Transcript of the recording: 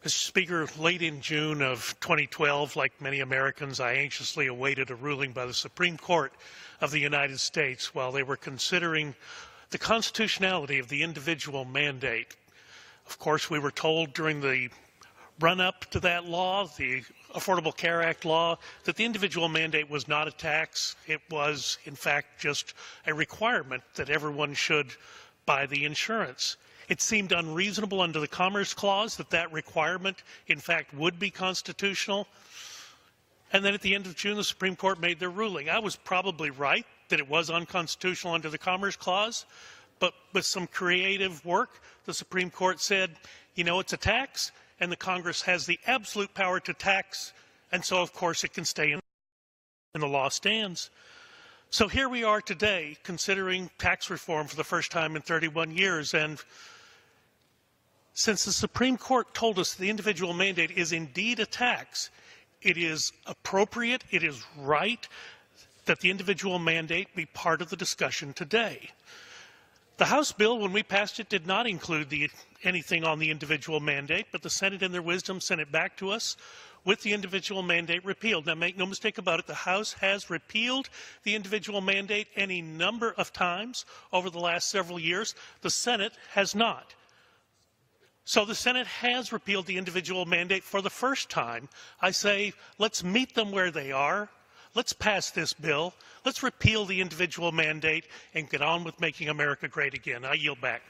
Mr. Speaker, late in June of 2012, like many Americans, I anxiously awaited a ruling by the Supreme Court of the United States while they were considering the constitutionality of the individual mandate. Of course, we were told during the run-up to that law, the Affordable Care Act law, that the individual mandate was not a tax. It was, in fact, just a requirement that everyone should buy the insurance. It seemed unreasonable under the Commerce Clause that that requirement, in fact, would be constitutional. And then at the end of June, the Supreme Court made their ruling. I was probably right that it was unconstitutional under the Commerce Clause, but with some creative work, the Supreme Court said, you know, it's a tax, and the Congress has the absolute power to tax, and so, of course, it can stay in, and the law stands. So here we are today, considering tax reform for the first time in 31 years, and since the Supreme Court told us the individual mandate is indeed a tax, it is appropriate, it is right that the individual mandate be part of the discussion today. The House bill, when we passed it, did not include anything on the individual mandate, but the Senate, in their wisdom, sent it back to us with the individual mandate repealed. Now, make no mistake about it, the House has repealed the individual mandate any number of times over the last several years. The Senate has not. So the Senate has repealed the individual mandate for the first time. I say, let's meet them where they are. Let's pass this bill. Let's repeal the individual mandate and get on with making America great again. I yield back.